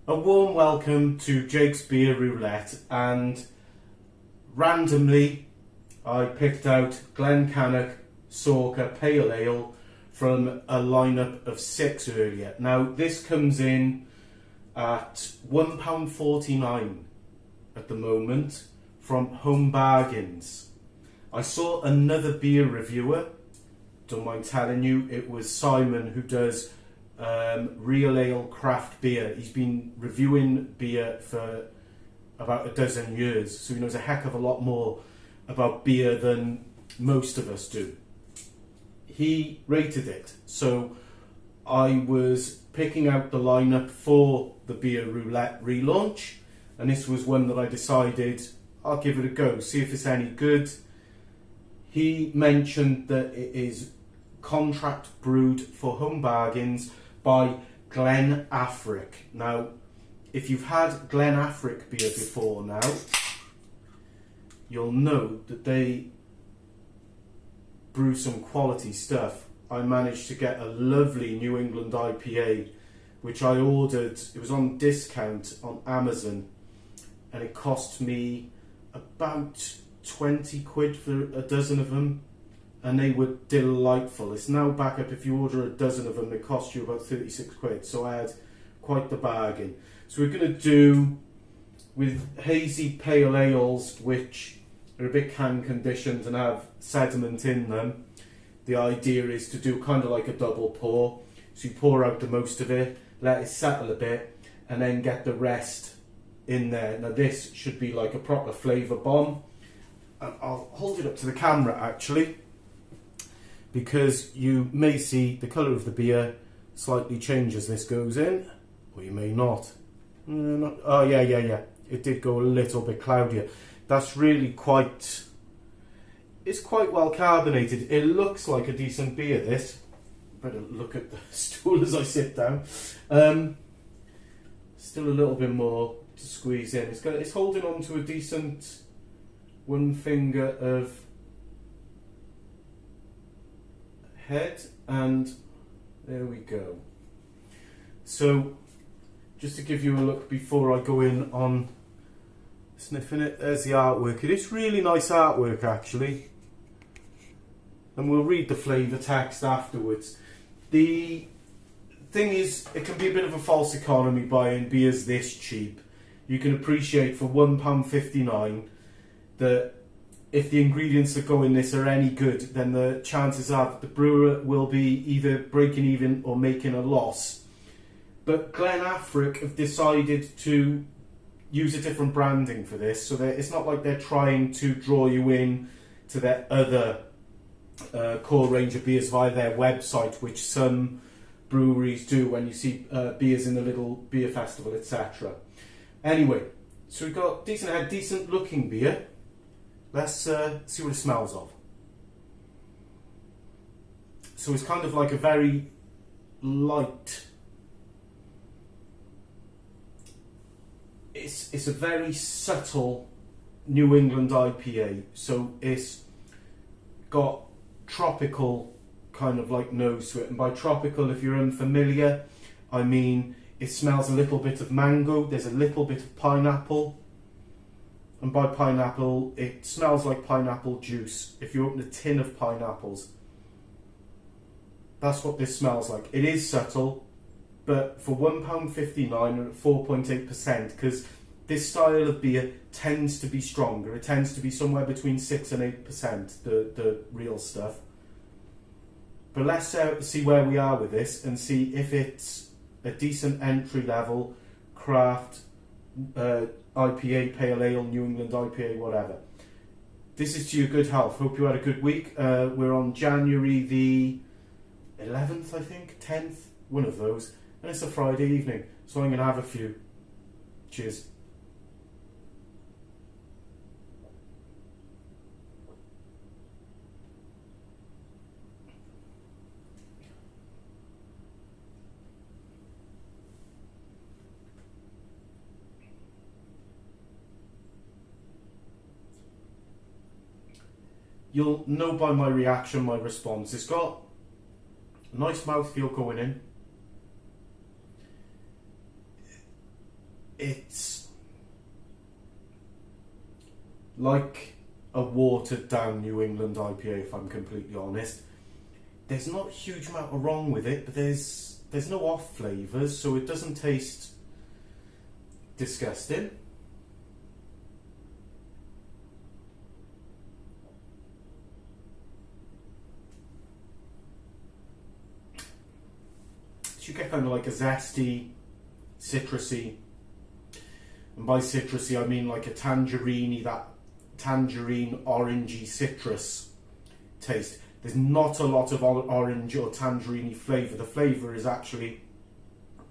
A warm welcome to Jake's Beer Roulette, and randomly I picked out Glen, Cannich, Sorcha Pale Ale from a lineup of 6 earlier. Now this comes in at £1.49 at the moment from Home Bargains. I saw another beer reviewer, don't mind telling you, it was Simon, who does real ale craft beer. He's been reviewing beer for about a dozen years, so he knows a heck of a lot more about beer than most of us do. He rated it, so I was picking out the lineup for the Beer Roulette relaunch, and this was one that I decided I'll give it a go, see if it's any good. He mentioned that it is contract brewed for Home Bargains by Glen. Now, if you've had Glen beer before now, you'll know that they brew some quality stuff. I managed to get a lovely New England IPA, which I ordered. It was on discount on Amazon, and it cost me about 20 quid for a dozen of them, and they were delightful. It's now back up. If you order a dozen of them, they cost you about 36 quid, so I had quite the bargain. So we're going to do with hazy pale ales, which are a bit can conditioned and have sediment in them. The idea is to do kind of like a double pour, so you pour out the most of it, let it settle a bit, and then get the rest in there. Now this should be like a proper flavour bomb. And I'll hold it up to the camera actually, because you may see the colour of the beer slightly change as this goes in, or you may not. Oh yeah, it did go a little bit cloudier. That's really it's quite well carbonated. It looks like a decent beer, this. Better look at the stool as I sit down. Still a little bit more to squeeze in. It's holding on to a decent one finger of head, and there we go. So just to give you a look before I go in on sniffing it, there's the artwork. It is really nice artwork actually, and we'll read the flavour text afterwards. The thing is, it can be a bit of a false economy buying beers this cheap. You can appreciate for £1.59 that if the ingredients that go in this are any good, then the chances are that the brewer will be either breaking even or making a loss. But Glen have decided to use a different branding for this, so that it's not like they're trying to draw you in to their other core range of beers via their website, which some breweries do when you see beers in the little beer festival, etc. Anyway, so we've got decent looking beer. Let's see what it smells of. So it's kind of like a very light, it's a very subtle New England IPA, so it's got tropical kind of like nose to it, and by tropical, if you're unfamiliar, I mean it smells a little bit of mango, there's a little bit of pineapple, and by pineapple it smells like pineapple juice. If you open a tin of pineapples, that's what this smells like. It is subtle, but for £1.59 and at 4.8%, because this style of beer tends to be stronger. It tends to be somewhere between 6 and 8%, the real stuff. But let's see where we are with this and see if it's a decent entry level craft IPA, pale ale, New England IPA, whatever. This is to your good health. Hope you had a good week. We're on January the 11th, I think, 10th, one of those. And it's a Friday evening, so I'm going to have a few. Cheers. You'll know by my reaction, my response. It's got a nice mouthfeel going in. it's like a watered down New England IPA, if I'm completely honest. There's not a huge amount of wrong with it, but there's no off flavours, so it doesn't taste disgusting. So you get kind of like a zesty, citrusy, and by citrusy I mean like a tangerine, that tangerine orangey citrus taste. There's not a lot of orange or tangerine flavour. The flavour is actually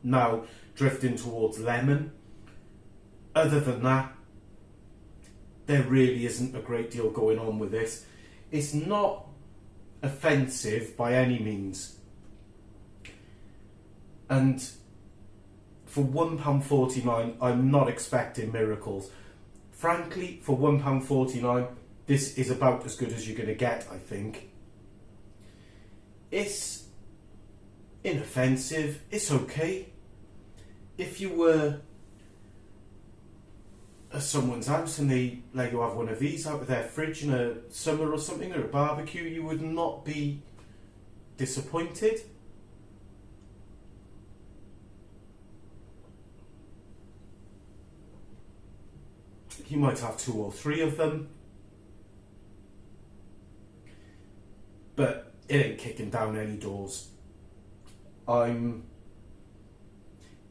now drifting towards lemon. Other than that, there really isn't a great deal going on with this. It's not offensive by any means. And for £1.49, I'm not expecting miracles. Frankly, for £1.49, this is about as good as you're going to get, I think. It's inoffensive, it's okay. If you were at someone's house and they let you have one of these out of their fridge in a summer or something, or a barbecue, you would not be disappointed. You might have 2 or 3 of them, but it ain't kicking down any doors.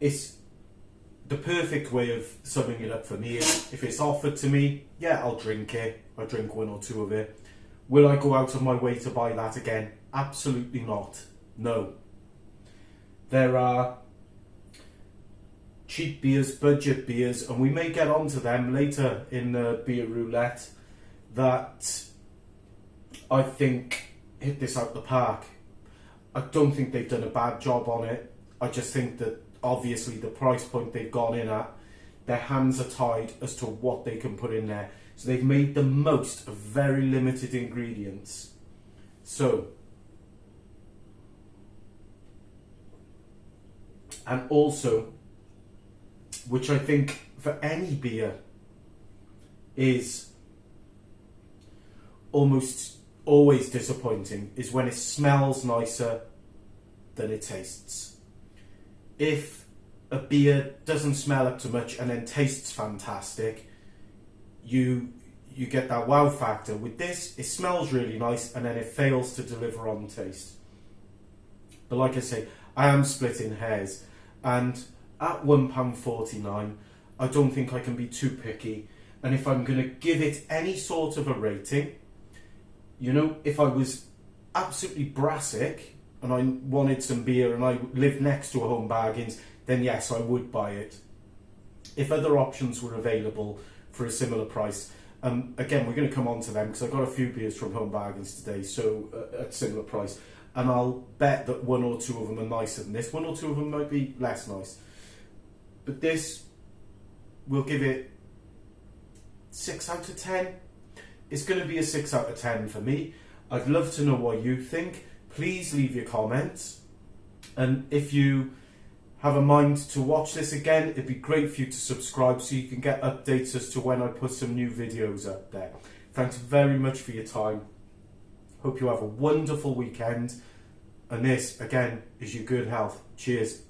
It's the perfect way of summing it up for me. If it's offered to me, yeah, I'll drink it. I'll drink 1 or 2 of it. Will I go out of my way to buy that again? Absolutely not. No. There are cheap beers, budget beers, and we may get onto them later in the beer roulette, that I think hit this out the park. I don't think they've done a bad job on it. I just think that obviously the price point they've gone in at, their hands are tied as to what they can put in there. So they've made the most of very limited ingredients. So, and also, which I think for any beer is almost always disappointing, is when it smells nicer than it tastes. If a beer doesn't smell up to much and then tastes fantastic, you get that wow factor. With this, it smells really nice and then it fails to deliver on taste. But like I say, I am splitting hairs, and at £1.49, I don't think I can be too picky. And if I'm going to give it any sort of a rating, you know, if I was absolutely brassic and I wanted some beer and I lived next to a Home Bargains, then yes, I would buy it. If other options were available for a similar price, again, we're going to come on to them because I got a few beers from Home Bargains today, so at similar price, and I'll bet that 1 or 2 of them are nicer than this. 1 or 2 of them might be less nice, but this, we'll give it 6 out of 10. It's going to be a 6 out of 10 for me. I'd love to know what you think. Please leave your comments, and if you have a mind to watch this again, it'd be great for you to subscribe so you can get updates as to when I put some new videos up there. Thanks very much for your time. Hope you have a wonderful weekend, and this again is your good health. Cheers.